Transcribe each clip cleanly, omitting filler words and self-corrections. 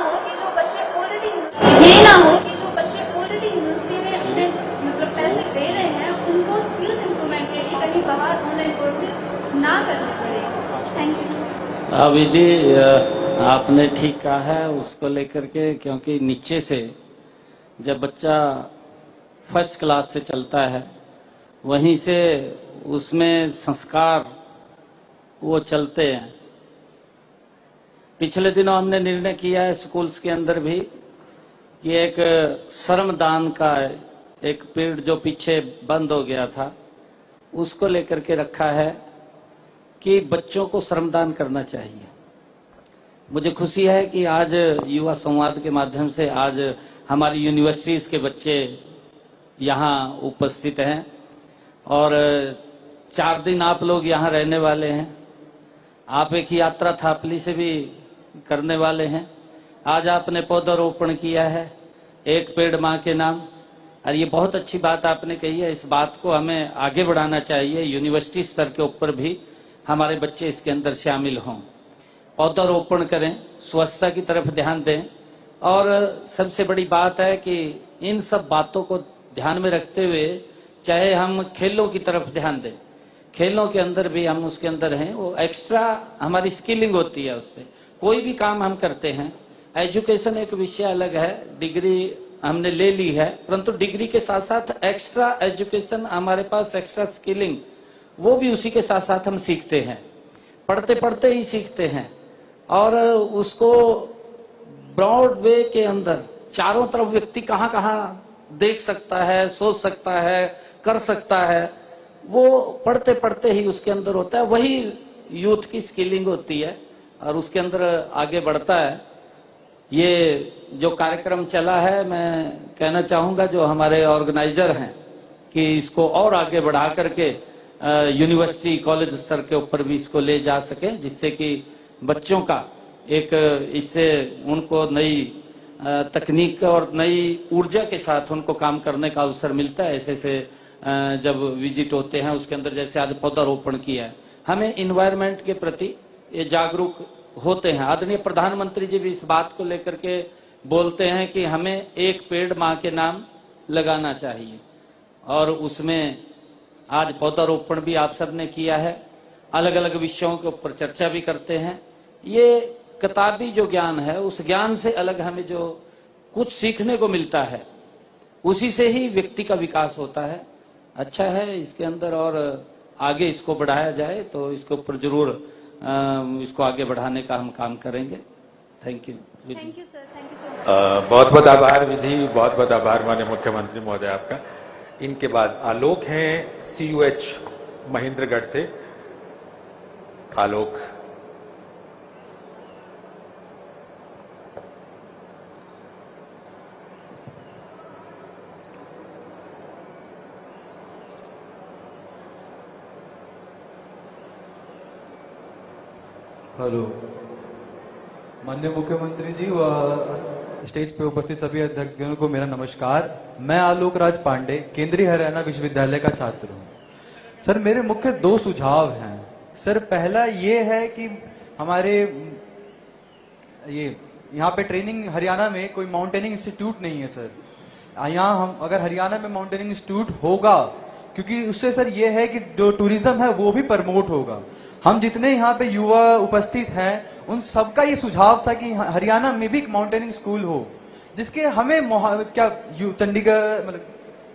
हो कि जो बच्चे ऑलरेडी ये ना हो कि जो बच्चे ऑलरेडी यूनिवर्सिटी में अपने मतलब पैसे दे रहे हैं उनको स्किल्स इंप्रूवमेंट के लिए कहीं बाहर ऑनलाइन कोर्सेज ना करने पड़े। Thank you. विधि आपने ठीक कहा है उसको लेकर के, क्योंकि नीचे से जब बच्चा फर्स्ट क्लास से चलता है वहीं से उसमें संस्कार वो चलते हैं। पिछले दिनों हमने निर्णय किया है स्कूल्स के अंदर भी कि एक श्रमदान का एक पीरियड जो पीछे बंद हो गया था उसको लेकर के रखा है कि बच्चों को श्रमदान करना चाहिए। मुझे खुशी है कि आज युवा संवाद के माध्यम से आज हमारी यूनिवर्सिटीज के बच्चे यहाँ उपस्थित हैं और 4 दिन आप लोग यहाँ रहने वाले हैं। आप एक यात्रा थापली से भी करने वाले हैं। आज आपने पौधारोपण किया है, एक पेड़ माँ के नाम, और ये बहुत अच्छी बात आपने कही है। इस बात को हमें आगे बढ़ाना चाहिए, यूनिवर्सिटी स्तर के ऊपर भी हमारे बच्चे इसके अंदर शामिल हों, पौधारोपण करें, स्वच्छता की तरफ ध्यान दें। और सबसे बड़ी बात है कि इन सब बातों को ध्यान में रखते हुए चाहे हम खेलों की तरफ ध्यान दें, खेलों के अंदर भी हम उसके अंदर हैं, वो एक्स्ट्रा हमारी स्किलिंग होती है। उससे कोई भी काम हम करते हैं, एजुकेशन एक विषय अलग है, डिग्री हमने ले ली है, परंतु डिग्री के साथ साथ एक्स्ट्रा एजुकेशन हमारे पास, एक्स्ट्रा स्किलिंग वो भी उसी के साथ साथ हम सीखते हैं, पढ़ते पढ़ते ही सीखते हैं। और उसको ब्रॉड वे के अंदर चारों तरफ व्यक्ति कहाँ कहाँ देख सकता है, सोच सकता है, कर सकता है, वो पढ़ते पढ़ते ही उसके अंदर होता है। वही यूथ की स्किलिंग होती है और उसके अंदर आगे बढ़ता है। ये जो कार्यक्रम चला है, मैं कहना चाहूंगा जो हमारे ऑर्गेनाइजर हैं कि इसको और आगे बढ़ा करके यूनिवर्सिटी कॉलेज स्तर के ऊपर भी इसको ले जा सके, जिससे कि बच्चों का एक इससे उनको नई तकनीक और नई ऊर्जा के साथ उनको काम करने का अवसर मिलता है। ऐसे से जब विजिट होते हैं उसके अंदर, जैसे आज पौधारोपण किया है, हमें इन्वायरमेंट के प्रति ये जागरूक होते हैं। आदरणीय प्रधानमंत्री जी भी इस बात को लेकर के बोलते हैं कि हमें एक पेड़ माँ के नाम लगाना चाहिए, और उसमें आज पौधारोपण भी आप सबने किया है। अलग अलग विषयों के ऊपर चर्चा भी करते हैं। ये किताबी जो ज्ञान है, उस ज्ञान से अलग हमें जो कुछ सीखने को मिलता है, उसी से ही व्यक्ति का विकास होता है। अच्छा है इसके अंदर, और आगे इसको बढ़ाया जाए तो इसके ऊपर जरूर इसको आगे बढ़ाने का हम काम करेंगे। Thank you. Thank you sir, thank you so much. बहुत बहुत आभार विधि, बहुत बहुत आभार माननीय मुख्यमंत्री महोदय आपका। इनके बाद आलोक हैं CUH महेंद्रगढ़ से। आलोक। हेलो, माननीय मुख्यमंत्री जी व स्टेज पे उपस्थित सभी अध्यक्षगणों को मेरा नमस्कार। मैं आलोक राज पांडे केंद्रीय हरियाणा विश्वविद्यालय का छात्र हूँ। सर, मेरे मुख्य 2 सुझाव हैं। सर, पहला ये है कि हमारे यहाँ पे ट्रेनिंग, हरियाणा में कोई माउंटेनिंग इंस्टीट्यूट नहीं है सर। यहाँ हम अगर हरियाणा में माउंटेनिंग इंस्टीट्यूट होगा, क्योंकि उससे सर ये है कि जो टूरिज्म है वो भी प्रमोट होगा। हम जितने यहाँ पे युवा उपस्थित हैं उन सबका ये सुझाव था कि हरियाणा में भी एक माउंटेनिंग स्कूल हो, जिसके हमें क्या चंडीगढ़, मतलब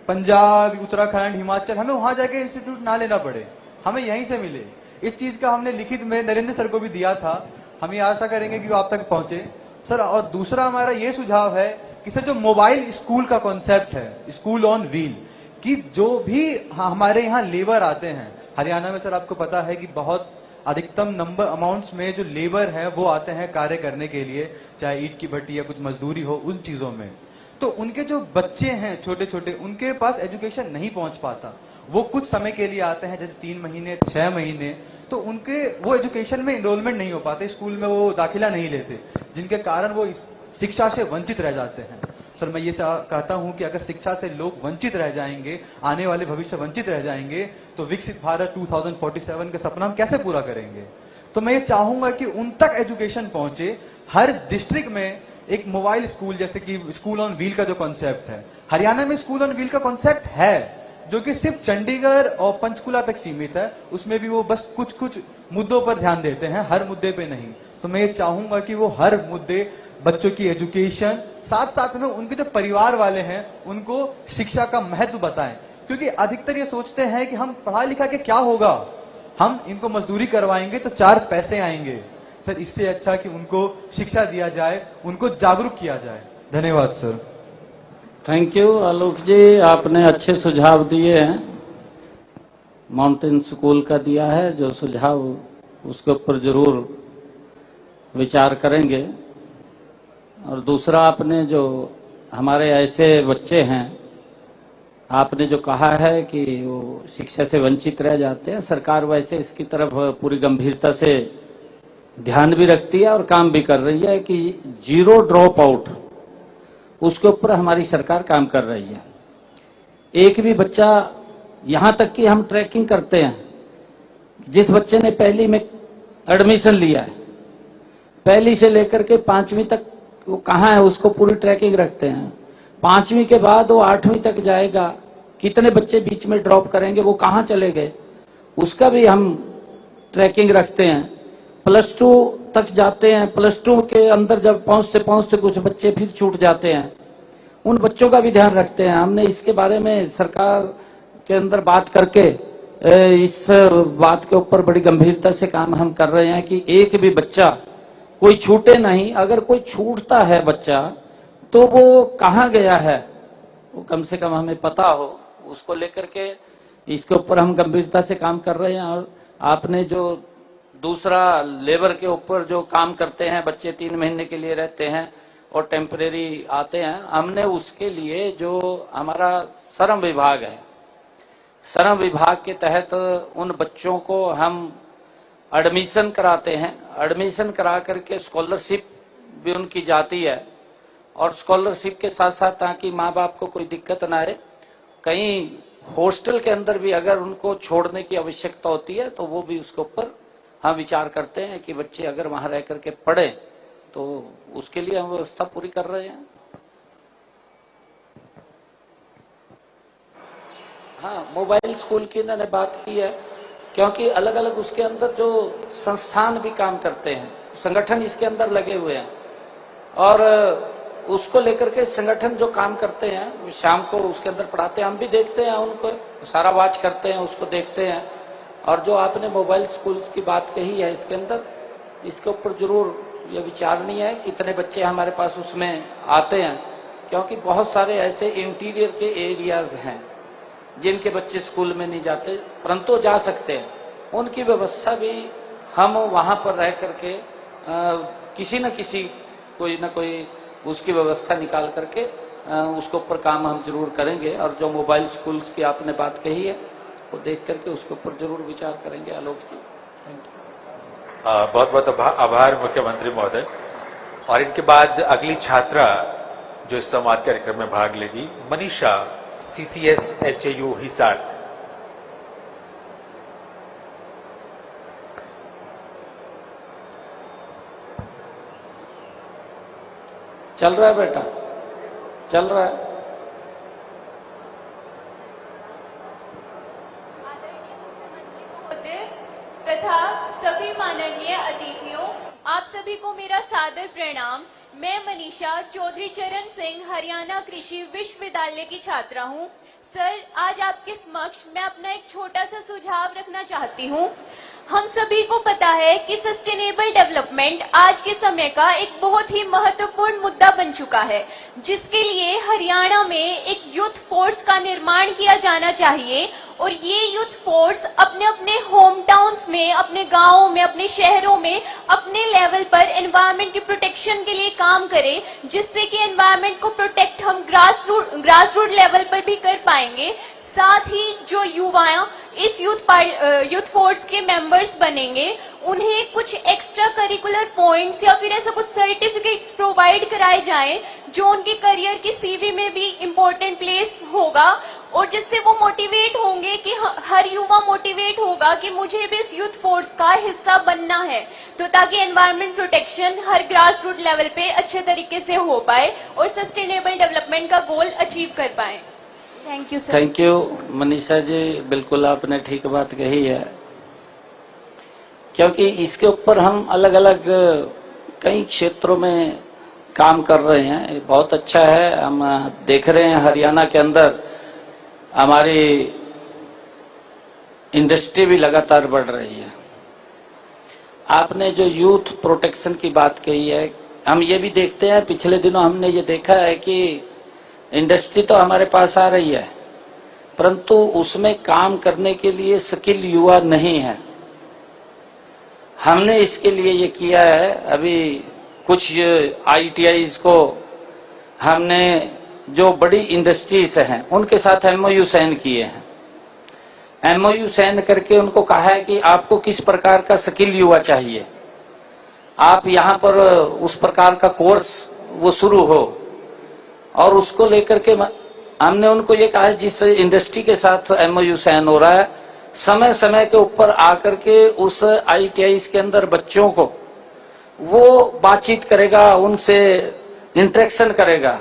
पंजाब, उत्तराखंड, हिमाचल, हमें वहां जाके इंस्टीट्यूट ना लेना पड़े, हमें यहीं से मिले। इस चीज का हमने लिखित में नरेंद्र सर को भी दिया था। हम ये आशा करेंगे कि वो आप तक पहुंचे सर। और दूसरा हमारा ये सुझाव है कि सर, जो मोबाइल स्कूल का कॉन्सेप्ट है, स्कूल ऑन व्हील, कि जो भी हमारे यहाँ लेबर आते हैं हरियाणा में, सर आपको पता है कि बहुत अधिकतम नंबर अमाउंट्स में जो लेबर है वो आते हैं कार्य करने के लिए, चाहे ईंट की भट्टी या कुछ मजदूरी हो, उन चीजों में। तो उनके जो बच्चे हैं छोटे छोटे, उनके पास एजुकेशन नहीं पहुंच पाता। वो कुछ समय के लिए आते हैं, जैसे 3 महीने 6 महीने, तो उनके वो एजुकेशन में इनरोलमेंट नहीं हो पाते, स्कूल में वो दाखिला नहीं लेते, जिनके कारण वो शिक्षा से वंचित रह जाते हैं। सर, मैं ये कहता हूं कि अगर शिक्षा से लोग वंचित रह जाएंगे, आने वाले भविष्य वंचित रह जाएंगे, तो विकसित भारत 2047 का सपना हम कैसे पूरा करेंगे। तो मैं ये चाहूंगा कि उन तक एजुकेशन पहुंचे, हर डिस्ट्रिक्ट में एक मोबाइल स्कूल, जैसे कि स्कूल ऑन व्हील का जो कॉन्सेप्ट है, हरियाणा में स्कूल ऑन व्हील का कॉन्सेप्ट है, जो कि सिर्फ चंडीगढ़ और पंचकुला तक सीमित है। उसमें भी वो बस कुछ कुछ मुद्दों पर ध्यान देते हैं, हर मुद्दे पे नहीं। तो मैं ये चाहूंगा कि वो हर मुद्दे, बच्चों की एजुकेशन, साथ साथ में उनके जो परिवार वाले हैं उनको शिक्षा का महत्व बताएं, क्योंकि अधिकतर ये सोचते हैं कि हम पढ़ा लिखा के क्या होगा, हम इनको मजदूरी करवाएंगे तो 4 पैसे आएंगे। सर, इससे अच्छा कि उनको शिक्षा दिया जाए, उनको जागरूक किया जाए। धन्यवाद सर। थैंक यू आलोक जी, आपने अच्छे सुझाव दिए हैं। माउंटेन स्कूल का दिया है जो सुझाव, उसके ऊपर जरूर विचार करेंगे। और दूसरा, आपने जो हमारे ऐसे बच्चे हैं, आपने जो कहा है कि वो शिक्षा से वंचित रह जाते हैं, सरकार वैसे इसकी तरफ पूरी गंभीरता से ध्यान भी रखती है और काम भी कर रही है कि 0 ड्रॉप आउट, उसके ऊपर हमारी सरकार काम कर रही है। एक भी बच्चा, यहां तक कि हम ट्रैकिंग करते हैं, जिस बच्चे ने पहली में एडमिशन लिया है, पहली से लेकर के 5वीं तक वो कहाँ है, उसको पूरी ट्रैकिंग रखते हैं। 5वीं के बाद वो 8वीं तक जाएगा, कितने बच्चे बीच में ड्रॉप करेंगे, वो कहाँ चले गए, उसका भी हम ट्रैकिंग रखते हैं। +2 तक जाते हैं, +2 के अंदर जब पहुंचते कुछ बच्चे फिर छूट जाते हैं, उन बच्चों का भी ध्यान रखते हैं। हमने इसके बारे में सरकार के अंदर बात करके इस बात के ऊपर बड़ी गंभीरता से काम हम कर रहे हैं कि एक भी बच्चा कोई छूटे नहीं। अगर कोई छूटता है बच्चा तो वो कहाँ गया है वो कम से कम हमें पता हो, उसको लेकर के इसके ऊपर हम गंभीरता से काम कर रहे हैं। और आपने जो दूसरा लेबर के ऊपर जो काम करते हैं, बच्चे 3 महीने के लिए रहते हैं और टेम्परेरी आते हैं, हमने उसके लिए जो हमारा श्रम विभाग है, श्रम विभाग के तहत उन बच्चों को हम एडमिशन कराते हैं। एडमिशन करा करके स्कॉलरशिप भी उनकी जाती है, और स्कॉलरशिप के साथ साथ ताकि माँ बाप को कोई दिक्कत ना आए, कहीं हॉस्टल के अंदर भी अगर उनको छोड़ने की आवश्यकता होती है तो वो भी उसके ऊपर हम विचार करते हैं कि बच्चे अगर वहां रह करके पढ़े तो उसके लिए हम व्यवस्था पूरी कर रहे हैं। हाँ, मोबाइल स्कूल की इन्होंने बात की है, क्योंकि अलग अलग उसके अंदर जो संस्थान भी काम करते हैं, संगठन इसके अंदर लगे हुए हैं, और उसको लेकर के संगठन जो काम करते हैं शाम को उसके अंदर पढ़ाते हैं। हम भी देखते हैं, उनको सारा वॉच करते हैं, उसको देखते हैं। और जो आपने मोबाइल स्कूल्स की बात कही है, इसके अंदर इसके ऊपर जरूर ये विचारणीय है कितने बच्चे हमारे पास उसमें आते हैं, क्योंकि बहुत सारे ऐसे इंटीरियर के एरियाज हैं जिनके बच्चे स्कूल में नहीं जाते परंतु जा सकते हैं। उनकी व्यवस्था भी हम वहां पर रह करके किसी न किसी कोई न कोई उसकी व्यवस्था निकाल करके उसके ऊपर काम हम जरूर करेंगे। और जो मोबाइल स्कूल्स की आपने बात कही है वो देख करके उसके ऊपर जरूर विचार करेंगे। आलोक जी, थैंक यू। बहुत बहुत आभार मुख्यमंत्री महोदय। और इनके बाद अगली छात्रा जो इस संवाद कार्यक्रम में भाग लेगी, मनीषा, CCS HAU हिसार। चल रहा है बेटा, चल रहा है। आदरणीय मुख्यमंत्री महोदय तथा सभी माननीय अतिथियों, आप सभी को मेरा सादर प्रणाम। मैं मनीषा चौधरी चरण सिंह हरियाणा कृषि विश्वविद्यालय की छात्रा हूं। सर, आज आपके समक्ष मैं अपना एक छोटा सा सुझाव रखना चाहती हूं। हम सभी को पता है कि सस्टेनेबल डेवलपमेंट आज के समय का एक बहुत ही महत्वपूर्ण मुद्दा बन चुका है, जिसके लिए हरियाणा में एक यूथ फोर्स का निर्माण किया जाना चाहिए। और ये यूथ फोर्स अपने अपने होम टाउन्स में, अपने गांवों में, अपने शहरों में अपने लेवल पर एनवायरनमेंट की प्रोटेक्शन के लिए काम करे, जिससे कि एनवायरनमेंट को प्रोटेक्ट हम ग्रास रूट लेवल पर भी कर पाएंगे। साथ ही जो युवा इस यूथ फोर्स के मेंबर्स बनेंगे उन्हें कुछ एक्स्ट्रा करिकुलर पॉइंट्स या फिर ऐसा कुछ सर्टिफिकेट्स प्रोवाइड कराए जाएं जो उनके करियर की सीवी में भी इम्पोर्टेंट प्लेस होगा, और जिससे वो मोटिवेट होंगे कि हर युवा मोटिवेट होगा कि मुझे भी इस यूथ फोर्स का हिस्सा बनना है, तो ताकि एनवायरमेंट प्रोटेक्शन हर ग्रास रूट लेवल पे अच्छे तरीके से हो पाए और सस्टेनेबल डेवलपमेंट का गोल अचीव कर पाए। Thank you sir. Thank you Manisha ji, बिल्कुल आपने ठीक बात कही है, क्योंकि इसके ऊपर हम अलग अलग कई क्षेत्रों में काम कर रहे हैं। ये बहुत अच्छा है। हम देख रहे हैं हरियाणा के अंदर हमारी इंडस्ट्री भी लगातार बढ़ रही है। आपने जो यूथ प्रोटेक्शन की बात कही है, हम ये भी देखते हैं, पिछले दिनों हमने ये देखा है कि इंडस्ट्री तो हमारे पास आ रही है, परंतु उसमें काम करने के लिए स्किल युवा नहीं है। हमने इसके लिए ये किया है, अभी कुछ ITIs को हमने जो बड़ी इंडस्ट्रीज हैं उनके साथ MOU साइन किए हैं। MOU साइन करके उनको कहा है कि आपको किस प्रकार का स्किल युवा चाहिए, आप यहाँ पर उस प्रकार का कोर्स वो शुरू हो, और उसको लेकर के हमने उनको ये कहा है जिस इंडस्ट्री के साथ MOU साइन हो रहा है, समय समय के ऊपर आकर के उस ITIs के अंदर बच्चों को वो बातचीत करेगा, उनसे इंटरेक्शन करेगा,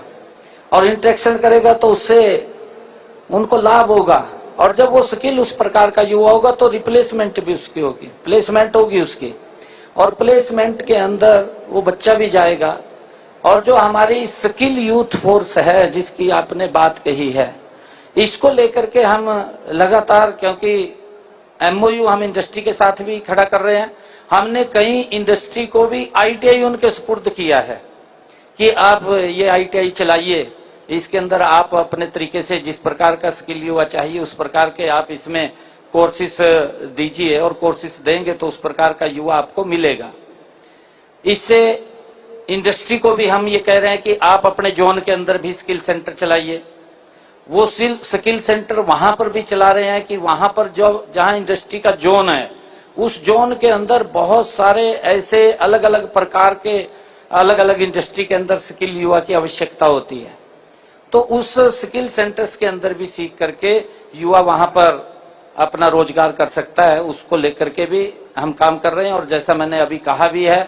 और इंटरेक्शन करेगा तो उससे उनको लाभ होगा, और जब वो स्किल उस प्रकार का युवा होगा तो रिप्लेसमेंट भी उसकी होगी, प्लेसमेंट होगी उसकी, और प्लेसमेंट के अंदर वो बच्चा भी जाएगा। और जो हमारी स्किल यूथ फोर्स है जिसकी आपने बात कही है, इसको लेकर के हम लगातार, क्योंकि MOU हम इंडस्ट्री के साथ भी खड़ा कर रहे हैं, हमने कई इंडस्ट्री को भी ITI उनके सुपुर्द किया है कि आप ये ITI चलाइए, इसके अंदर आप अपने तरीके से जिस प्रकार का स्किल युवा चाहिए उस प्रकार के आप इसमें कोर्सेस दीजिए, और कोर्सेस देंगे तो उस प्रकार का युवा आपको मिलेगा। इससे इंडस्ट्री को भी हम ये कह रहे हैं कि आप अपने जोन के अंदर भी स्किल सेंटर चलाइए। वो स्किल सेंटर वहां पर भी चला रहे हैं कि वहां पर जो जहां इंडस्ट्री का जोन है उस जोन के अंदर बहुत सारे ऐसे अलग अलग प्रकार के अलग अलग इंडस्ट्री के अंदर स्किल युवा की आवश्यकता होती है, तो उस स्किल सेंटर्स के अंदर भी सीख करके युवा वहां पर अपना रोजगार कर सकता है। उसको लेकर के भी हम काम कर रहे हैं, और जैसा मैंने अभी कहा भी है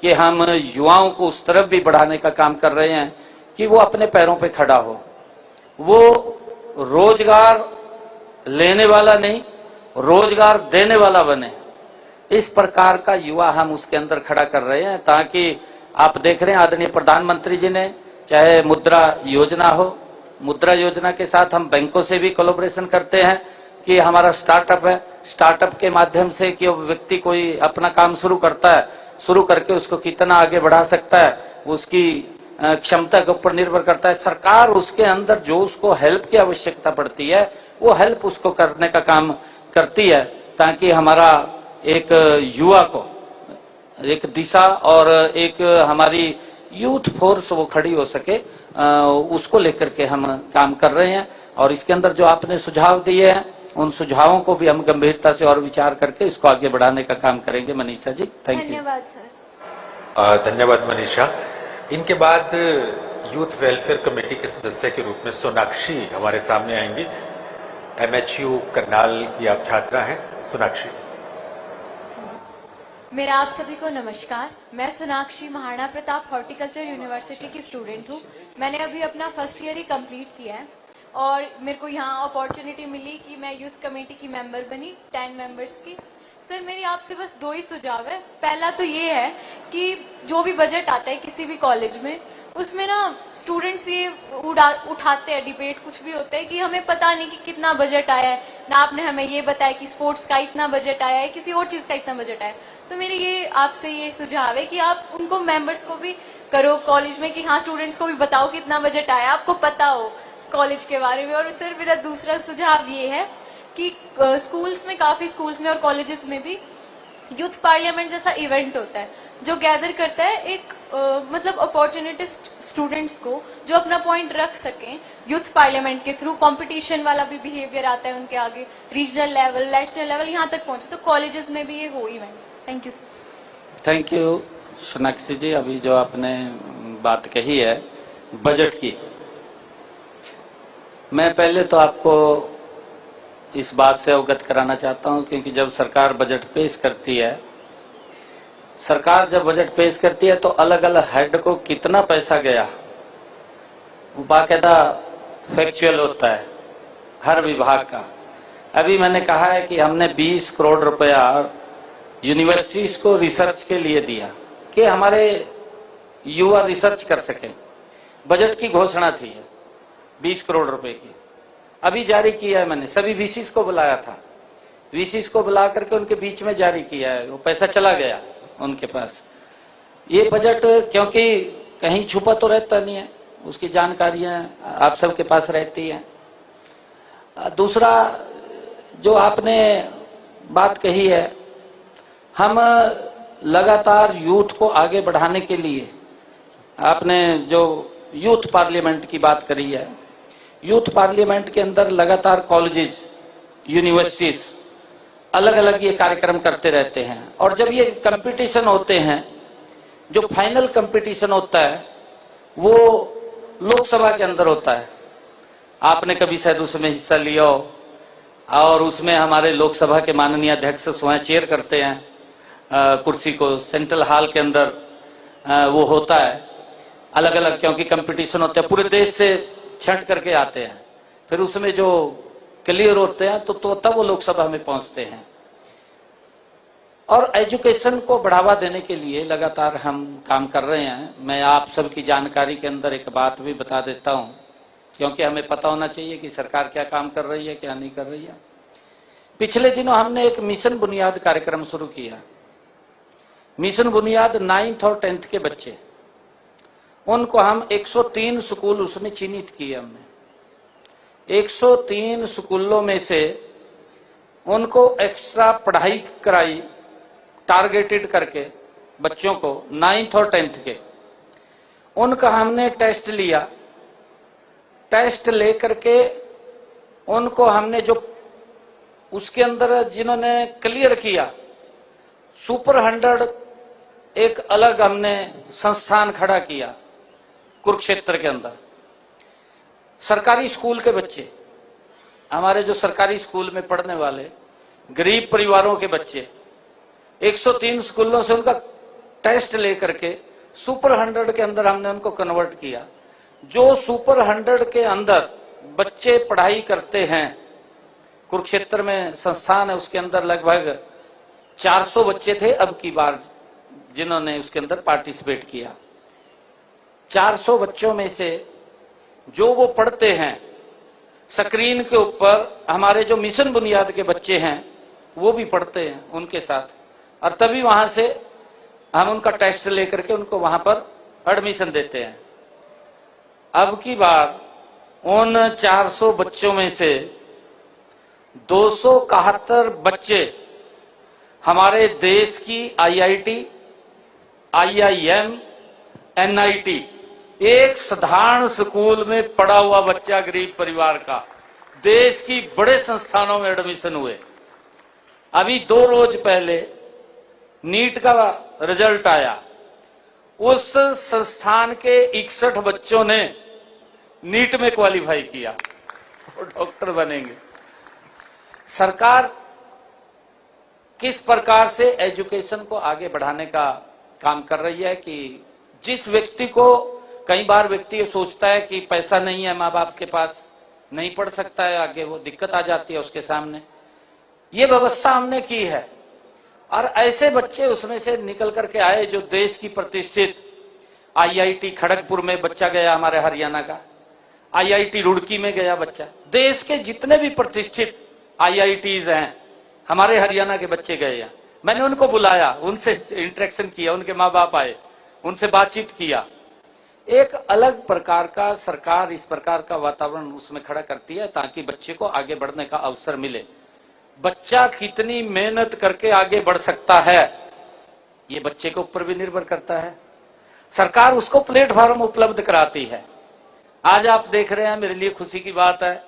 कि हम युवाओं को उस तरफ भी बढ़ाने का काम कर रहे हैं कि वो अपने पैरों पे खड़ा हो, वो रोजगार लेने वाला नहीं रोजगार देने वाला बने। इस प्रकार का युवा हम उसके अंदर खड़ा कर रहे हैं, ताकि आप देख रहे हैं आदरणीय प्रधानमंत्री जी ने चाहे मुद्रा योजना हो, मुद्रा योजना के साथ हम बैंकों से भी कोलैबोरेशन करते हैं कि हमारा स्टार्टअप है, स्टार्टअप के माध्यम से कि व्यक्ति कोई अपना काम शुरू करता है, शुरू करके उसको कितना आगे बढ़ा सकता है उसकी क्षमता के ऊपर निर्भर करता है। सरकार उसके अंदर जो उसको हेल्प की आवश्यकता पड़ती है वो हेल्प उसको करने का काम करती है, ताकि हमारा एक युवा को एक दिशा और एक हमारी यूथ फोर्स वो खड़ी हो सके, उसको लेकर के हम काम कर रहे हैं। और इसके अंदर जो आपने सुझाव दिए हैं उन सुझावों को भी हम गंभीरता से और विचार करके इसको आगे बढ़ाने का काम करेंगे। Manisha ji, thank you. धन्यवाद सर। धन्यवाद मनीषा। इनके बाद यूथ वेलफेयर कमेटी के सदस्य के रूप में सोनाक्षी हमारे सामने आएंगी। MHU करनाल की आप छात्रा हैं। सोनाक्षी, मेरा आप सभी को नमस्कार। मैं सोनाक्षी महाराणा प्रताप हॉर्टिकल्चर यूनिवर्सिटी की स्टूडेंट हूँ। मैंने अभी अपना फर्स्ट ईयर ही कंप्लीट किया है और मेरे को यहाँ अपॉर्चुनिटी मिली कि मैं यूथ कमेटी की मेंबर बनी 10 मेंबर्स की। सर, मेरी आपसे बस 2 ही सुझाव है। पहला तो ये है कि जो भी बजट आता है किसी भी कॉलेज में, उसमें ना स्टूडेंट्स ये उठाते हैं, डिबेट कुछ भी होता है कि हमें पता नहीं कि कितना बजट आया है, ना आपने हमें ये बताया कि स्पोर्ट्स का इतना बजट आया है, किसी और चीज का इतना बजट आया है। तो मेरी ये आपसे ये सुझाव है कि आप उनको मेंबर्स को भी करो कॉलेज में कि हाँ, स्टूडेंट्स को भी बताओ कितना बजट आया, आपको पता हो कॉलेज के बारे में। और सर, मेरा दूसरा सुझाव ये है कि स्कूल्स में, काफी स्कूल्स में और कॉलेजेस में भी यूथ पार्लियामेंट जैसा इवेंट होता है, जो गैदर करता है एक मतलब अपॉर्चुनिटिस्ट स्टूडेंट्स को जो अपना पॉइंट रख सकें। यूथ पार्लियामेंट के थ्रू कंपटीशन वाला भी बिहेवियर आता है उनके आगे, रीजनल लेवल, नेशनल लेवल, यहाँ तक पहुंचे। तो कॉलेजेस में भी ये हो event. Thank you sir. Thank you Sonakshi ji. अभी जो आपने बात कही है बजट की, मैं पहले तो आपको इस बात से अवगत कराना चाहता हूं, क्योंकि जब सरकार बजट पेश करती है, सरकार जब बजट पेश करती है तो अलग अलग हेड को कितना पैसा गया वो बाकायदा फैक्चुअल होता है हर विभाग का। अभी मैंने कहा है कि हमने 20 करोड़ रुपया यूनिवर्सिटीज को रिसर्च के लिए दिया कि हमारे युवा रिसर्च कर सके। बजट की घोषणा थी 20 करोड़ रुपए की, अभी जारी किया है मैंने। सभी वीसीस को बुलाया था, वीसीस को बुला करके उनके बीच में जारी किया है, वो पैसा चला गया उनके पास। ये बजट क्योंकि कहीं छुपा तो रहता नहीं है, उसकी जानकारियां आप सबके पास रहती हैं। दूसरा जो आपने बात कही है, हम लगातार यूथ को आगे बढ़ाने के लिए, आपने जो यूथ पार्लियामेंट की बात करी है, यूथ पार्लियामेंट के अंदर लगातार कॉलेजेस, यूनिवर्सिटीज अलग अलग ये कार्यक्रम करते रहते हैं। और जब ये कंपटीशन होते हैं, जो फाइनल कंपटीशन होता है वो लोकसभा के अंदर होता है। आपने कभी शायद उसमें हिस्सा लिया हो, और उसमें हमारे लोकसभा के माननीय अध्यक्ष स्वयं चेयर करते हैं कुर्सी को, सेंट्रल हॉल के अंदर वो होता है अलग अलग, क्योंकि कंपटीशन होते हैं, पूरे देश से छंट करके आते हैं, फिर उसमें जो क्लियर होते हैं तो तब वो लोकसभा में पहुंचते हैं। और एजुकेशन को बढ़ावा देने के लिए लगातार हम काम कर रहे हैं। मैं आप सबकी जानकारी के अंदर एक बात भी बता देता हूं, क्योंकि हमें पता होना चाहिए कि सरकार क्या काम कर रही है, क्या नहीं कर रही है। पिछले दिनों हमने एक मिशन बुनियाद कार्यक्रम शुरू किया। मिशन बुनियाद 9th और 10th के बच्चे, उनको हम 103 स्कूल उसमें चिन्हित किए हमने। 103 स्कूलों में से उनको एक्स्ट्रा पढ़ाई कराई, टारगेटेड करके बच्चों को 9th और 10th के, उनका हमने टेस्ट लिया। टेस्ट लेकर के उनको हमने जो उसके अंदर जिन्होंने क्लियर किया, सुपर 100 एक अलग हमने संस्थान खड़ा किया कुरुक्षेत्र के अंदर। सरकारी स्कूल के बच्चे, हमारे जो सरकारी स्कूल में पढ़ने वाले गरीब परिवारों के बच्चे, 103 स्कूलों से उनका टेस्ट लेकर के सुपर 100 के अंदर हमने उनको कन्वर्ट किया। जो सुपर 100 के अंदर बच्चे पढ़ाई करते हैं, कुरुक्षेत्र में संस्थान है, उसके अंदर लगभग 400 बच्चे थे अब की बार जिन्होंने उसके अंदर पार्टिसिपेट किया। 400 बच्चों में से जो वो पढ़ते हैं, स्क्रीन के ऊपर हमारे जो मिशन बुनियाद के बच्चे हैं वो भी पढ़ते हैं उनके साथ, और तभी वहां से हम उनका टेस्ट लेकर के उनको वहां पर एडमिशन देते हैं। अब की बार उन 400 बच्चों में से 271 बच्चे हमारे देश की IIT, IIM, NIT, एक साधारण स्कूल में पढ़ा हुआ बच्चा गरीब परिवार का देश की बड़े संस्थानों में एडमिशन हुए। अभी 2 रोज पहले नीट का रिजल्ट आया, उस संस्थान के 61 बच्चों ने नीट में क्वालिफाई किया और डॉक्टर बनेंगे। सरकार किस प्रकार से एजुकेशन को आगे बढ़ाने का काम कर रही है कि जिस व्यक्ति को, कई बार व्यक्ति ये सोचता है कि पैसा नहीं है, माँ बाप के पास नहीं पढ़ सकता है आगे, वो दिक्कत आ जाती है उसके सामने, ये व्यवस्था हमने की है। और ऐसे बच्चे उसमें से निकल करके आए जो देश की प्रतिष्ठित IIT खड़गपुर में बच्चा गया, हमारे हरियाणा का IIT रुड़की में गया बच्चा, देश के जितने भी प्रतिष्ठित IITs हैं हमारे हरियाणा के बच्चे गए हैं। मैंने उनको बुलाया, उनसे इंटरेक्शन किया, उनके माँ बाप आए, उनसे बातचीत किया। एक अलग प्रकार का सरकार इस प्रकार का वातावरण उसमें खड़ा करती है ताकि बच्चे को आगे बढ़ने का अवसर मिले। बच्चा कितनी मेहनत करके आगे बढ़ सकता है ये बच्चे के ऊपर भी निर्भर करता है। सरकार उसको प्लेटफॉर्म उपलब्ध कराती है। आज आप देख रहे हैं, मेरे लिए खुशी की बात है,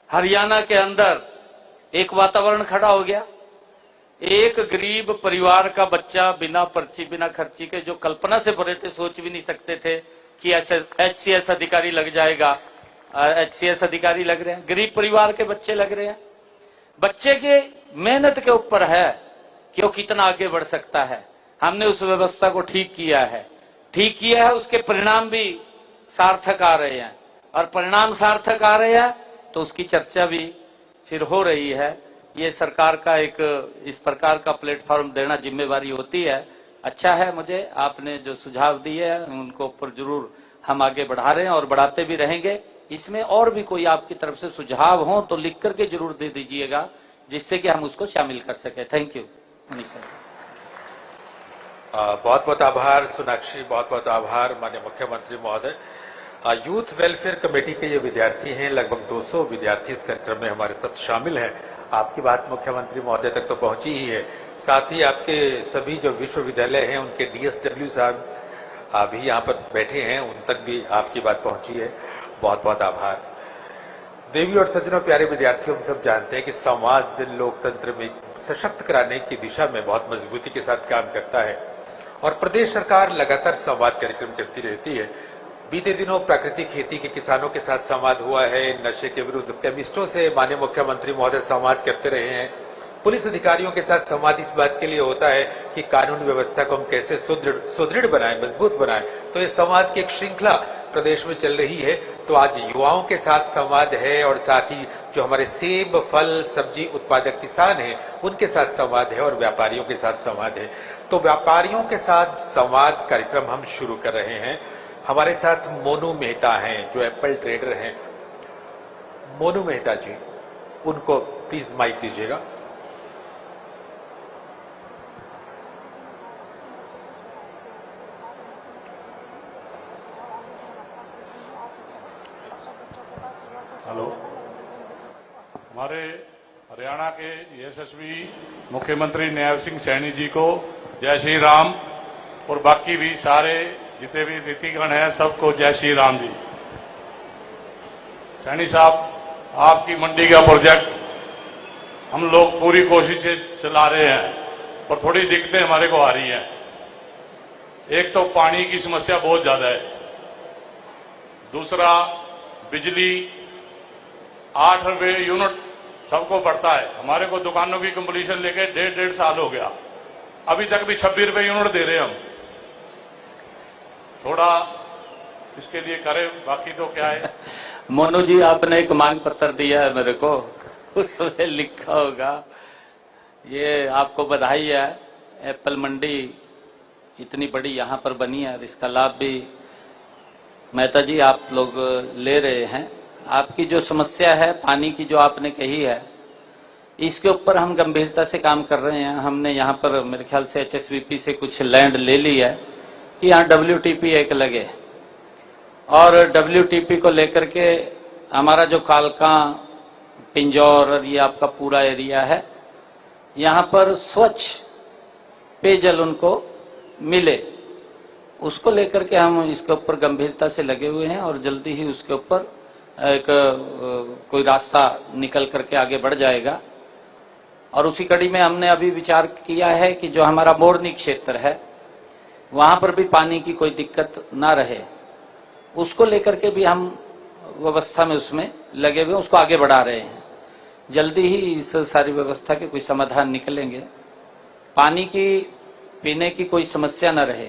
हरियाणा के अंदर एक वातावरण खड़ा हो गया। एक गरीब परिवार का बच्चा बिना पर्ची बिना खर्ची के, जो कल्पना से परे थे, सोच भी नहीं सकते थे कि HCS अधिकारी लग जाएगा, HCS अधिकारी लग रहे हैं, गरीब परिवार के बच्चे लग रहे हैं। बच्चे के मेहनत के ऊपर है कि वो कितना आगे बढ़ सकता है। हमने उस व्यवस्था को ठीक किया है, उसके परिणाम भी सार्थक आ रहे हैं, और परिणाम सार्थक आ रहे हैं तो उसकी चर्चा भी फिर हो रही है। ये सरकार का एक इस प्रकार का प्लेटफॉर्म देना जिम्मेवारी होती है। अच्छा है, मुझे आपने जो सुझाव दिए हैं उनको ऊपर जरूर हम आगे बढ़ा रहे हैं और बढ़ाते भी रहेंगे। इसमें और भी कोई आपकी तरफ से सुझाव हो तो लिख करके जरूर दे दीजिएगा, जिससे कि हम उसको शामिल कर सके। Thank you Manisha. बहुत बहुत आभार सोनाक्षी, बहुत बहुत आभार माननीय मुख्यमंत्री महोदय। यूथ वेलफेयर कमेटी के ये विद्यार्थी हैं, लगभग 200 विद्यार्थी इस कार्यक्रम में हमारे साथ शामिल हैं। आपकी बात मुख्यमंत्री महोदय तक तो पहुंची ही है, साथ ही आपके सभी जो विश्वविद्यालय हैं उनके DSW साहब भी यहाँ पर बैठे हैं, उन तक भी आपकी बात पहुंची है। बहुत बहुत आभार। देवी और सज्जनों, प्यारे विद्यार्थियों, हम सब जानते हैं कि समाज लोकतंत्र में सशक्त कराने की दिशा में बहुत मजबूती के साथ काम करता है और प्रदेश सरकार लगातार संवाद कार्यक्रम करती रहती है। बीते दिनों प्राकृतिक खेती के किसानों के साथ संवाद हुआ है, नशे के विरुद्ध केमिस्टों से माननीय मुख्यमंत्री महोदय संवाद करते रहे हैं, पुलिस अधिकारियों के साथ संवाद इस बात के लिए होता है कि कानून व्यवस्था को हम कैसे सुदृढ़ बनाएं, मजबूत बनाएं। तो ये संवाद की एक श्रृंखला प्रदेश में चल रही है। तो आज युवाओं के साथ संवाद है और साथ ही जो हमारे सेब, फल, सब्जी उत्पादक किसान हैं उनके साथ संवाद है और व्यापारियों के साथ संवाद है। तो व्यापारियों के साथ संवाद कार्यक्रम हम शुरू कर रहे हैं। हमारे साथ मोनू मेहता हैं जो एप्पल ट्रेडर हैं। मोनू मेहता जी, उनको प्लीज माइक दीजिएगा। हेलो, हमारे हरियाणा के यशस्वी मुख्यमंत्री नायब सिंह सैनी जी को जय श्री राम, और बाकी भी सारे जितने भी नीतिगण हैं सबको जय श्री राम जी। सैनी साहब, आपकी मंडी का प्रोजेक्ट हम लोग पूरी कोशिश से चला रहे हैं और थोड़ी दिक्कतें हमारे को आ रही हैं। एक तो पानी की समस्या बहुत ज्यादा है, दूसरा बिजली 8 रुपये यूनिट सबको पड़ता है। हमारे को दुकानों की कंप्लीशन लेके 1.5 साल हो गया, अभी तक भी 26 रुपये यूनिट दे रहे हैं हम। थोड़ा इसके लिए करें, बाकी तो क्या है। मोनू जी, आपने एक मांग पत्र दिया है मेरे को, उसमें लिखा होगा, ये आपको बधाई है, एप्पल मंडी इतनी बड़ी यहाँ पर बनी है और इसका लाभ भी मेहता जी आप लोग ले रहे हैं। आपकी जो समस्या है पानी की जो आपने कही है, इसके ऊपर हम गंभीरता से काम कर रहे हैं। हमने यहाँ पर मेरे ख्याल से HSVP से कुछ लैंड ले ली है कि यहाँ WTP एक लगे, और WTP को लेकर के हमारा जो कालका, पिंजौर और ये आपका पूरा एरिया है, यहाँ पर स्वच्छ पेयजल उनको मिले, उसको लेकर के हम इसके ऊपर गंभीरता से लगे हुए हैं और जल्दी ही उसके ऊपर एक कोई रास्ता निकल करके आगे बढ़ जाएगा। और उसी कड़ी में हमने अभी विचार किया है कि जो हमारा मोरनी क्षेत्र है वहां पर भी पानी की कोई दिक्कत ना रहे, उसको लेकर के भी हम व्यवस्था में उसमें लगे हुए, उसको आगे बढ़ा रहे हैं। जल्दी ही इस सारी व्यवस्था के कोई समाधान निकलेंगे, पानी की पीने की कोई समस्या न रहे,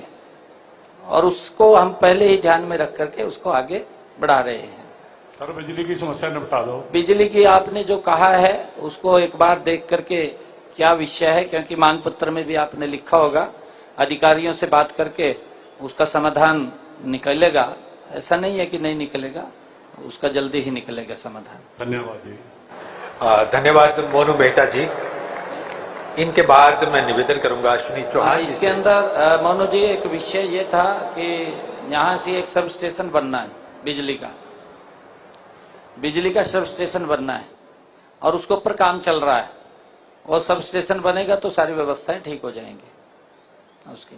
और उसको हम पहले ही ध्यान में रख करके उसको आगे बढ़ा रहे हैं। सर, बिजली की समस्या निपटा दो। बिजली की आपने जो कहा है उसको एक बार देख करके क्या विषय है, क्योंकि मांग पत्र में भी आपने लिखा होगा, अधिकारियों से बात करके उसका समाधान निकलेगा। ऐसा नहीं है कि नहीं निकलेगा, उसका जल्दी ही निकलेगा समाधान। धन्यवाद जी। धन्यवाद मोनू मेहता जी। इनके बाद मैं निवेदन करूंगा अश्विनी चौहान। इसके अंदर मोनू जी एक विषय ये था कि यहाँ से एक सब स्टेशन बनना है, बिजली का सब स्टेशन बनना है और उसके ऊपर काम चल रहा है। वो सब स्टेशन बनेगा तो सारी व्यवस्थाएं ठीक हो जाएंगी। उसके।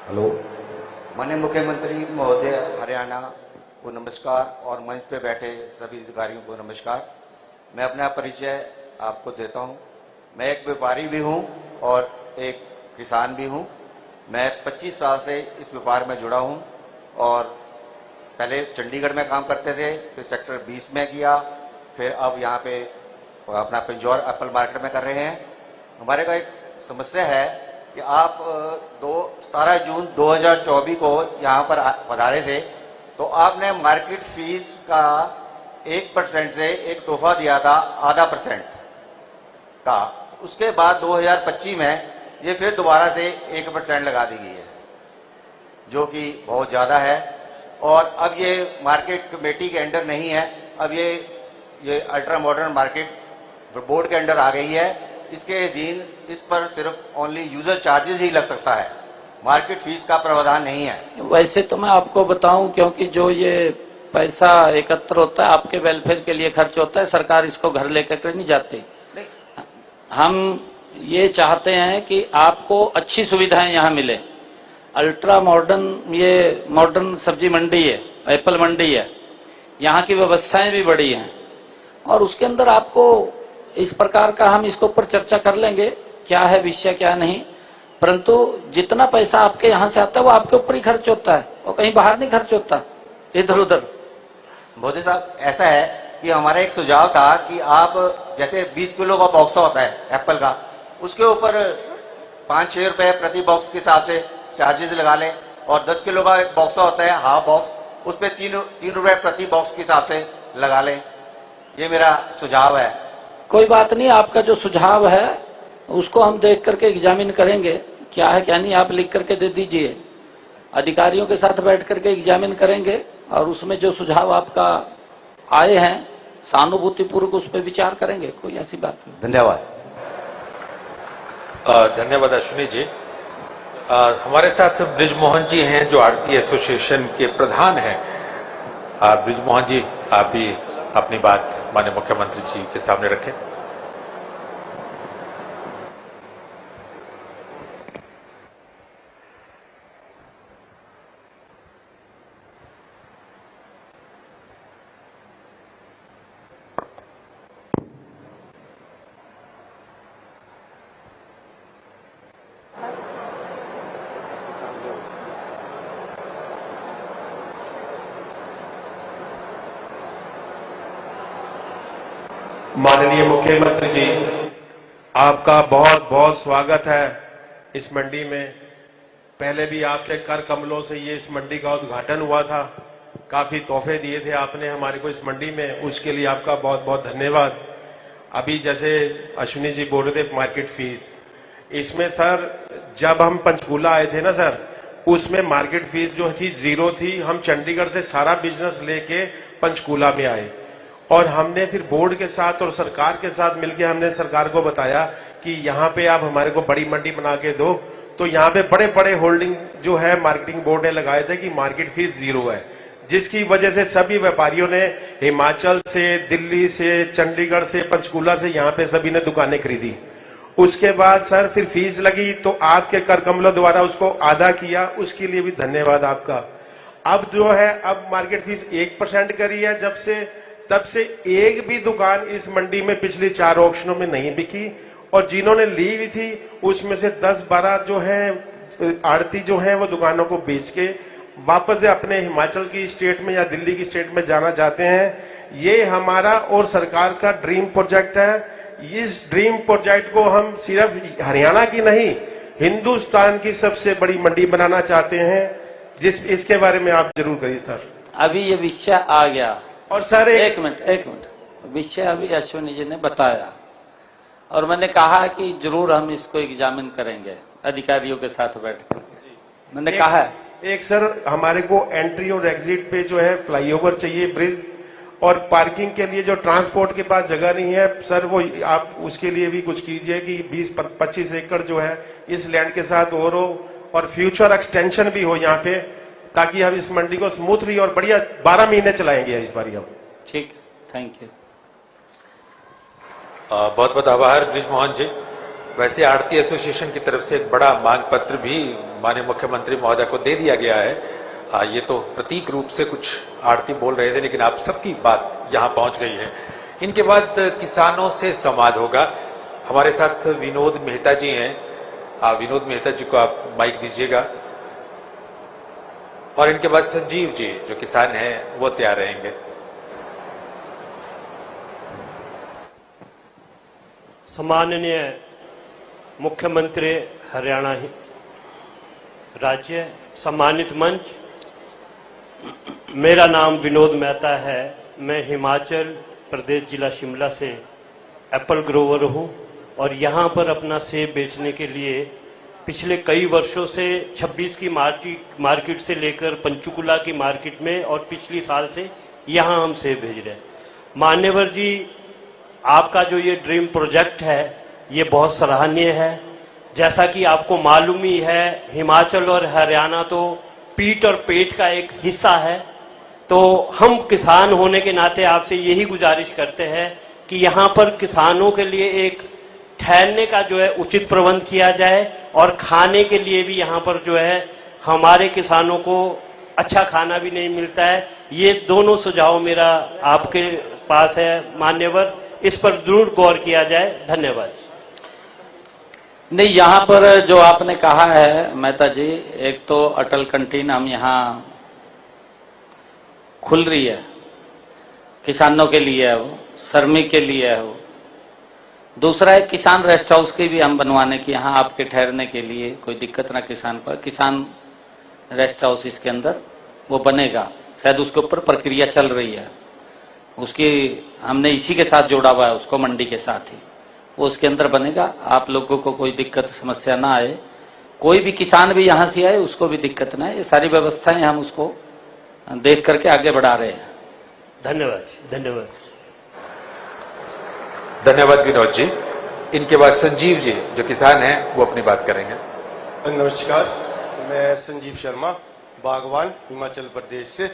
हेलो, माननीय मुख्यमंत्री महोदय हरियाणा को नमस्कार और मंच पे बैठे सभी अधिकारियों को नमस्कार। मैं अपना परिचय आपको देता हूं। मैं एक व्यापारी भी हूं और एक किसान भी हूं। मैं 25 साल से इस व्यापार में जुड़ा हूं और पहले चंडीगढ़ में काम करते थे, फिर सेक्टर 20 में किया, फिर अब यहाँ पे अपना पिंजौर एप्पल मार्केट में कर रहे हैं। हमारे को एक समस्या है कि आप 17 जून 2024 को यहाँ पर पधारे थे, तो आपने मार्केट फीस का 1% से एक तोहफा दिया था, आधा % का। उसके बाद 2025 में ये फिर दोबारा से 1% लगा दी गई है, जो कि बहुत ज्यादा है। और अब ये मार्केट कमेटी के अंडर नहीं है, अब ये अल्ट्रा मॉडर्न मार्केट बोर्ड के अंडर आ गई है। इसके अधीन इस पर सिर्फ ओनली यूजर चार्जेस ही लग सकता है, मार्केट फीस का प्रावधान नहीं है। वैसे तो मैं आपको बताऊं, क्योंकि जो ये पैसा एकत्र होता है आपके वेलफेयर के लिए खर्च होता है, सरकार इसको घर लेकर के नहीं जाती। हम ये चाहते हैं कि आपको अच्छी सुविधाएं यहाँ मिले। अल्ट्रा मॉडर्न, ये मॉडर्न सब्जी मंडी है, एप्पल मंडी है, यहाँ की व्यवस्थाएं भी बड़ी हैं और उसके अंदर आपको इस प्रकार का, हम इसके ऊपर चर्चा कर लेंगे क्या है विषय क्या नहीं, परंतु जितना पैसा आपके यहाँ से आता है वो आपके ऊपर ही खर्च होता है और कहीं बाहर नहीं खर्च होता इधर उधर। मोदी साहब, ऐसा है कि हमारा एक सुझाव था कि आप जैसे 20 किलो का बॉक्स होता है एप्पल का, उसके ऊपर 5-6 रुपए प्रति बॉक्स के हिसाब से चार्जेस लगा लें, और 10 किलो का एक बॉक्स होता है हाफ बॉक्स, उस पर 3 रुपए प्रति बॉक्स के हिसाब से लगा लें। ये मेरा सुझाव है। कोई बात नहीं, आपका जो सुझाव है उसको हम देख करके एग्जामिन करेंगे, क्या है क्या नहीं, आप लिख करके दे दीजिए, अधिकारियों के साथ बैठ करके एग्जामिन करेंगे और उसमें जो सुझाव आपका आए हैं सहानुभूतिपूर्वक उस पर विचार करेंगे, कोई ऐसी बात नहीं। धन्यवाद। धन्यवाद अश्विनी जी। हमारे साथ ब्रिजमोहन जी हैं जो आरती एसोसिएशन के प्रधान हैं। ब्रिजमोहन जी, आप भी अपनी बात माननीय मुख्यमंत्री जी के सामने रखें। माननीय मुख्यमंत्री जी, आपका बहुत बहुत स्वागत है इस मंडी में। पहले भी आपके कर कमलों से ये इस मंडी का उद्घाटन हुआ था, काफी तोहफे दिए थे आपने हमारे को इस मंडी में, उसके लिए आपका बहुत बहुत धन्यवाद। अभी जैसे अश्विनी जी बोल रहे थे मार्केट फीस, इसमें सर जब हम पंचकूला आए थे ना सर, उसमें मार्केट फीस जो थी 0 थी। हम चंडीगढ़ से सारा बिजनेस लेके पंचकूला में आए और हमने फिर बोर्ड के साथ और सरकार के साथ मिलकर हमने सरकार को बताया कि यहाँ पे आप हमारे को बड़ी मंडी बना के दो। तो यहाँ पे बड़े बड़े होल्डिंग जो है मार्केटिंग बोर्ड ने लगाए थे कि मार्केट फीस 0 है, जिसकी वजह से सभी व्यापारियों ने हिमाचल से, दिल्ली से, चंडीगढ़ से, पंचकूला से यहाँ पे सभी ने दुकानें खरीदी। उसके बाद सर फिर फीस लगी तो आपके कर कमलों द्वारा उसको आधा किया, उसके लिए भी धन्यवाद आपका। अब जो है अब मार्केट फीस 1% करी है जब से, तब से एक भी दुकान इस मंडी में पिछली 4 ऑक्शनों में नहीं बिकी, और जिन्होंने ली हुई थी उसमें से 10-12 जो है आड़ती जो है वो दुकानों को बेच के वापस से अपने हिमाचल की स्टेट में या दिल्ली की स्टेट में जाना चाहते हैं। ये हमारा और सरकार का ड्रीम प्रोजेक्ट है। इस ड्रीम प्रोजेक्ट को हम सिर्फ हरियाणा की नहीं, हिंदुस्तान की सबसे बड़ी मंडी बनाना चाहते हैं, इसके बारे में आप जरूर करिए सर। अभी ये विषय आ गया और सर एक मिनट, विषय अभी अश्विनी जी ने बताया और मैंने कहा कि जरूर हम इसको एग्जामिन करेंगे अधिकारियों के साथ बैठकर। मैंने कहा है एक सर हमारे को एंट्री और एग्जिट पे जो है फ्लाईओवर चाहिए, ब्रिज, और पार्किंग के लिए जो ट्रांसपोर्ट के पास जगह नहीं है सर, वो आप उसके लिए भी कुछ कीजिए कि 20-25 एकड़ जो है इस लैंड के साथ और हो, और फ्यूचर एक्सटेंशन भी हो यहाँ पे, ताकि हम इस मंडी को स्मूथली और बढ़िया 12 महीने चलाएंगे इस बार हम। ठीक, थैंक यू। बहुत बहुत आभार ब्रिजमोहन जी। वैसे आड़ती एसोसिएशन की तरफ से एक बड़ा मांग पत्र भी माननीय मुख्यमंत्री महोदय को दे दिया गया है। ये तो प्रतीक रूप से कुछ आड़ती बोल रहे थे, लेकिन आप सबकी बात यहाँ पहुंच गई है। इनके बाद किसानों से संवाद होगा। हमारे साथ विनोद मेहता जी हैं। विनोद मेहता जी को आप माइक दीजिएगा। और इनके बाद संजीव जी जो किसान हैं वो तैयार रहेंगे। सम्माननीय मुख्यमंत्री हरियाणा राज्य, सम्मानित मंच, मेरा नाम विनोद मेहता है। मैं हिमाचल प्रदेश जिला शिमला से एप्पल ग्रोवर हूं और यहां पर अपना सेब बेचने के लिए पिछले कई वर्षों से 26 की मार्केट से लेकर पंचकुला की मार्केट में और पिछली साल से यहां हम सेब भेज रहे हैं। मान्यवर जी, आपका जो ये ड्रीम प्रोजेक्ट है ये बहुत सराहनीय है। जैसा कि आपको मालूम ही है, हिमाचल और हरियाणा तो पीठ और पेट का एक हिस्सा है। तो हम किसान होने के नाते आपसे यही गुजारिश करते हैं कि यहाँ पर किसानों के लिए एक ठहरने का जो है उचित प्रबंध किया जाए और खाने के लिए भी यहाँ पर जो है हमारे किसानों को अच्छा खाना भी नहीं मिलता है। ये दोनों सुझाव मेरा आपके पास है मान्यवर, इस पर जरूर गौर किया जाए। धन्यवाद। नहीं, यहाँ पर जो आपने कहा है मेहता जी, एक तो अटल कैंटीन हम यहाँ खुल रही है, किसानों के लिए है वो, श्रमिक के लिए है वो। दूसरा है किसान रेस्ट हाउस की भी हम बनवाने की, यहाँ आपके ठहरने के लिए कोई दिक्कत ना किसान पर। किसान रेस्ट हाउस इसके अंदर वो बनेगा, शायद उसके ऊपर प्रक्रिया चल रही है, उसकी हमने इसी के साथ जोड़ा हुआ है उसको, मंडी के साथ ही वो उसके अंदर बनेगा। आप लोगों को कोई दिक्कत समस्या ना आए, कोई भी किसान भी यहाँ से आए उसको भी दिक्कत ना आए। ये सारी व्यवस्थाएं हम उसको देख करके आगे बढ़ा रहे हैं। धन्यवाद। धन्यवाद। धन्यवाद विनोद जी। इनके बाद संजीव जी जो किसान हैं वो अपनी बात करेंगे। नमस्कार, मैं संजीव शर्मा, बागवान, हिमाचल प्रदेश से।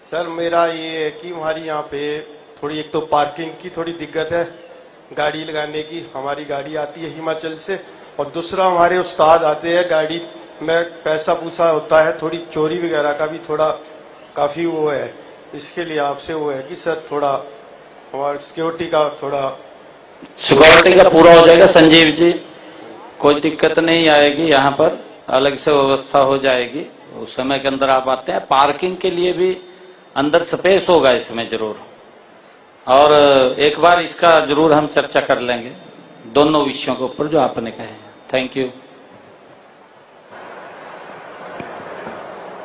सर, मेरा ये है कि हमारी यहाँ पे थोड़ी, एक तो पार्किंग की थोड़ी दिक्कत है, गाड़ी लगाने की। हमारी गाड़ी आती है हिमाचल से, और दूसरा हमारे उस्ताद आते हैं, गाड़ी में पैसा पूसा होता है, थोड़ी चोरी वगैरह का भी थोड़ा काफी वो है। इसके लिए आपसे वो है कि सर थोड़ा हमारा सिक्योरिटी का थोड़ा। सिक्योरिटी का पूरा हो जाएगा संजीव जी, कोई दिक्कत नहीं आएगी। यहाँ पर अलग से व्यवस्था हो जाएगी, उस समय के अंदर आप आते हैं। पार्किंग के लिए भी अंदर स्पेस होगा इसमें जरूर, और एक बार इसका जरूर हम चर्चा कर लेंगे दोनों विषयों के ऊपर जो आपने कहे। Thank you.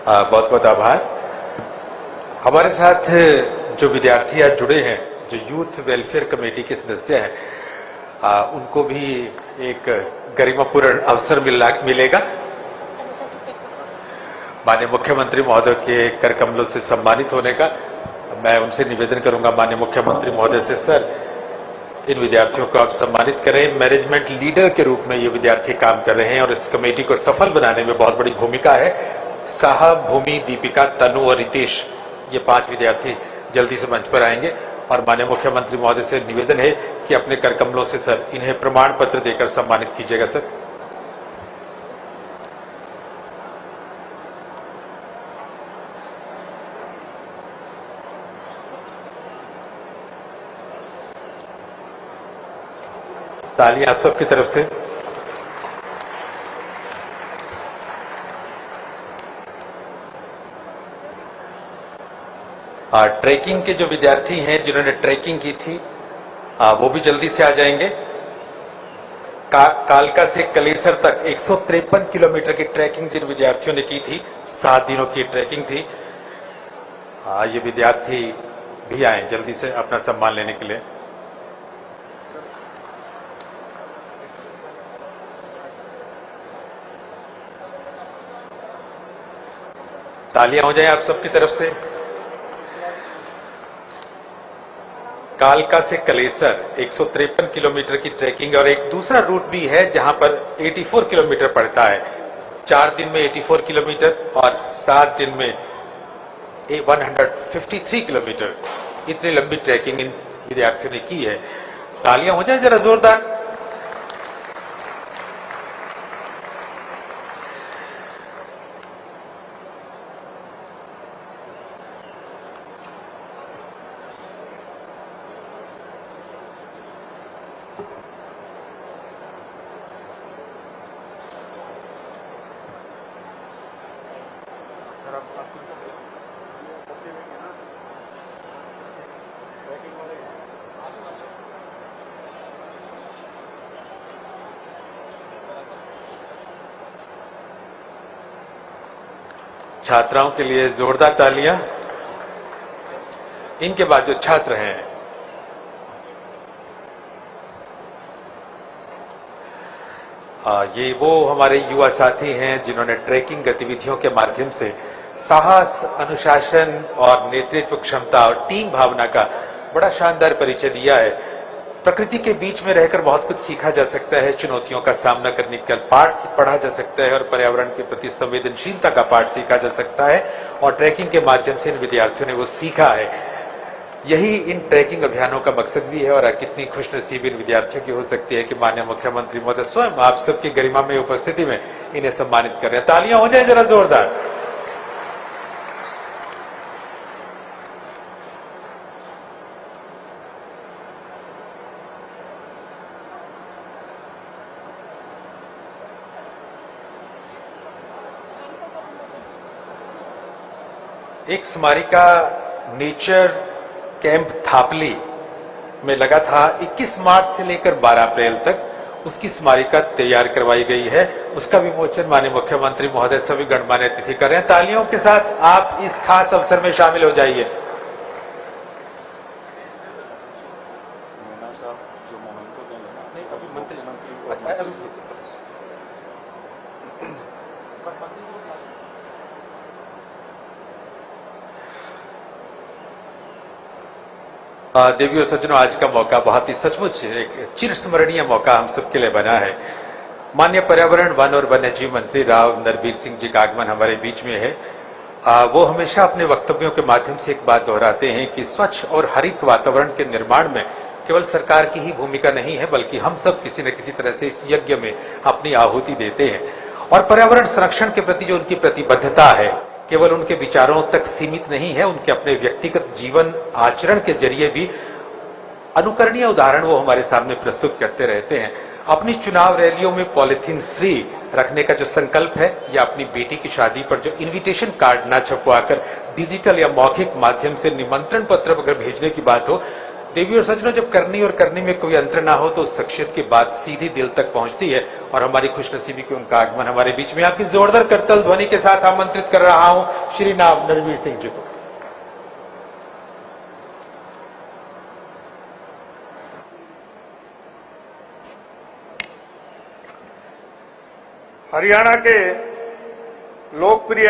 बहुत बहुत आभार। हमारे साथ जो विद्यार्थी आज जुड़े हैं, जो यूथ वेलफेयर कमेटी के सदस्य हैं, उनको भी एक गरिमापूर्ण अवसर मिलेगा। माननीय मुख्यमंत्री महोदय के कर कमलों से सम्मानित होने का। मैं उनसे निवेदन करूंगा माननीय मुख्यमंत्री महोदय से, सर इन विद्यार्थियों को आप सम्मानित करें। मैनेजमेंट लीडर के रूप में ये विद्यार्थी काम कर रहे हैं और इस कमेटी को सफल बनाने में बहुत बड़ी भूमिका है। साहब, भूमि, दीपिका, तनु और रितेश, ये 5 विद्यार्थी जल्दी से मंच पर आएंगे और माननीय मुख्यमंत्री महोदय से निवेदन है कि अपने कर कमलों से सर इन्हें प्रमाण पत्र देकर सम्मानित कीजिएगा। सर तालियां आप सबकी तरफ से। ट्रैकिंग के जो विद्यार्थी हैं जिन्होंने ट्रैकिंग की थी, वो भी जल्दी से आ जाएंगे। कालका से कलेसर तक 153 किलोमीटर की ट्रैकिंग जिन विद्यार्थियों ने की थी, 7 दिनों की ट्रैकिंग थी, ये विद्यार्थी भी आए जल्दी से अपना सम्मान लेने के लिए। तालियां हो जाए आप सबकी तरफ से। कालका से कलेसर 153 किलोमीटर की ट्रैकिंग, और एक दूसरा रूट भी है जहां पर 84 किलोमीटर पड़ता है। 4 दिन में 84 किलोमीटर और 7 दिन में 153 किलोमीटर। इतनी लंबी ट्रैकिंग इन विद्यार्थियों ने की है। तालियां हो जाए जरा जोरदार। छात्राओं के लिए जोरदार तालियां। इनके बाद जो छात्र हैं, ये वो हमारे युवा साथी हैं जिन्होंने ट्रैकिंग गतिविधियों के माध्यम से साहस, अनुशासन और नेतृत्व क्षमता और टीम भावना का बड़ा शानदार परिचय दिया है। प्रकृति के बीच में रहकर बहुत कुछ सीखा जा सकता है, चुनौतियों का सामना करने का पाठ पढ़ा जा सकता है और पर्यावरण के प्रति संवेदनशीलता का पाठ सीखा जा सकता है। और ट्रैकिंग के माध्यम से इन विद्यार्थियों ने वो सीखा है। यही इन ट्रैकिंग अभियानों का मकसद भी है। और कितनी खुशनसीब इन विद्यार्थियों की हो सकती है कि माननीय मुख्यमंत्री महोदय स्वयं आप सबकी गरिमा में उपस्थिति में इन्हें सम्मानित कर रहे हैं। तालियां हो जाए जरा जोरदार। एक स्मारिका नेचर कैंप थापली में लगा था। 21 मार्च से लेकर 12 अप्रैल तक उसकी स्मारिका तैयार करवाई गई है। उसका विमोचन माननीय मुख्यमंत्री महोदय सभी गणमान्य अतिथि कर रहे हैं। तालियों के साथ आप इस खास अवसर में शामिल हो जाइए। देवियों सज्जनों, आज का मौका बहुत ही सचमुच एक चिरस्मरणीय मौका हम सबके लिए बना है। माननीय पर्यावरण, वन और वन्यजीव मंत्री राव नरवीर सिंह जी का आगमन हमारे बीच में है। वो हमेशा अपने वक्तव्यों के माध्यम से एक बात दोहराते हैं कि स्वच्छ और हरित वातावरण के निर्माण में केवल सरकार की ही भूमिका नहीं है, बल्कि हम सब किसी न किसी तरह से इस यज्ञ में अपनी आहुति देते हैं। और पर्यावरण संरक्षण के प्रति जो उनकी प्रतिबद्धता है केवल उनके विचारों तक सीमित नहीं है, उनके अपने व्यक्तिगत जीवन आचरण के जरिए भी अनुकरणीय उदाहरण वो हमारे सामने प्रस्तुत करते रहते हैं। अपनी चुनाव रैलियों में पॉलिथीन फ्री रखने का जो संकल्प है, या अपनी बेटी की शादी पर जो इनविटेशन कार्ड ना छपवाकर डिजिटल या मौखिक माध्यम से निमंत्रण पत्र अगर भेजने की बात हो, देवी और सज्जनों, जब करनी और करने में कोई अंतर ना हो तो उस शख्सियत की बात सीधी दिल तक पहुंचती है। और हमारी खुशनसीबी की उनका आगमन हमारे बीच में आपकी जोरदार करतल ध्वनि के साथ आमंत्रित कर रहा हूं श्री नाव नरवीर सिंह जी को। हरियाणा के लोकप्रिय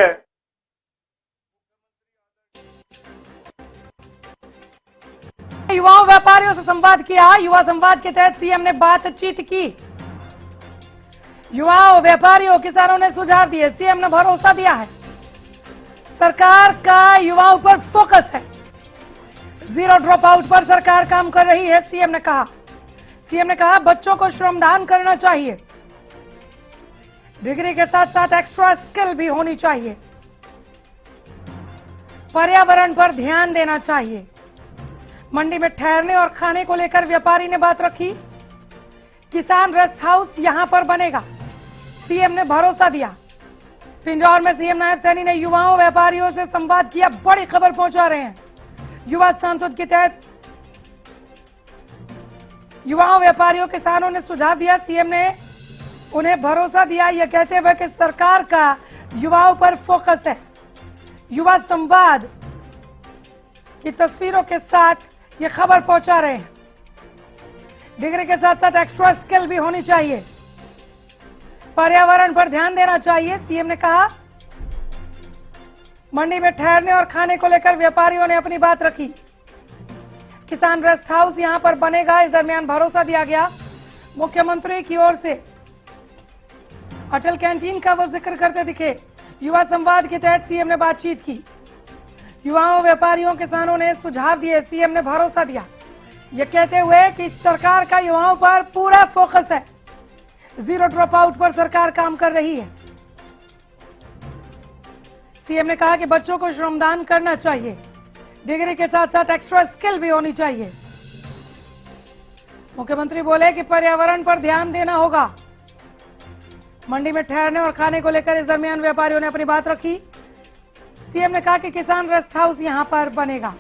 युवाओं व्यापारियों से संवाद किया। युवा संवाद के तहत सीएम ने बातचीत की। युवाओं, व्यापारियों, किसानों ने सुझाव दिए। सीएम ने भरोसा दिया है सरकार का युवाओं पर फोकस है। जीरो ड्रॉप आउट पर सरकार काम कर रही है, सीएम ने कहा। सीएम ने कहा बच्चों को श्रमदान करना चाहिए, डिग्री के साथ साथ एक्स्ट्रा स्किल भी होनी चाहिए, पर्यावरण पर ध्यान देना चाहिए। मंडी में ठहरने और खाने को लेकर व्यापारी ने बात रखी। किसान रेस्ट हाउस यहां पर बनेगा, सीएम ने भरोसा दिया। पिंजौर में सीएम नायब सैनी ने युवाओं व्यापारियों से संवाद किया। बड़ी खबर पहुंचा रहे हैं। युवा सांसद के तहत युवाओं व्यापारियों किसानों ने सुझाव दिया। सीएम ने उन्हें भरोसा दिया, यह कहते हुए कि सरकार का युवाओं पर फोकस है। युवा संवाद की तस्वीरों के साथ ये खबर पहुंचा रहे हैं। डिग्री के साथ साथ एक्स्ट्रा स्किल भी होनी चाहिए, पर्यावरण पर ध्यान देना चाहिए, सीएम ने कहा। मंडी में ठहरने और खाने को लेकर व्यापारियों ने अपनी बात रखी। किसान रेस्ट हाउस यहां पर बनेगा। इस दरमियान भरोसा दिया गया मुख्यमंत्री की ओर से। अटल कैंटीन का वो जिक्र करते दिखे। युवा संवाद के तहत सीएम ने बातचीत की। युवाओं, व्यापारियों, किसानों ने सुझाव दिए। सीएम ने भरोसा दिया ये कहते हुए कि सरकार का युवाओं पर पूरा फोकस है, जीरो ड्रॉप आउट पर सरकार काम कर रही है। सीएम ने कहा कि बच्चों को श्रमदान करना चाहिए, डिग्री के साथ साथ एक्स्ट्रा स्किल भी होनी चाहिए। मुख्यमंत्री बोले कि पर्यावरण पर ध्यान देना होगा। मंडी में ठहरने और खाने को लेकर इस दरमियान व्यापारियों ने अपनी बात रखी। सीएम ने कहा कि किसान रेस्ट हाउस यहां पर बनेगा।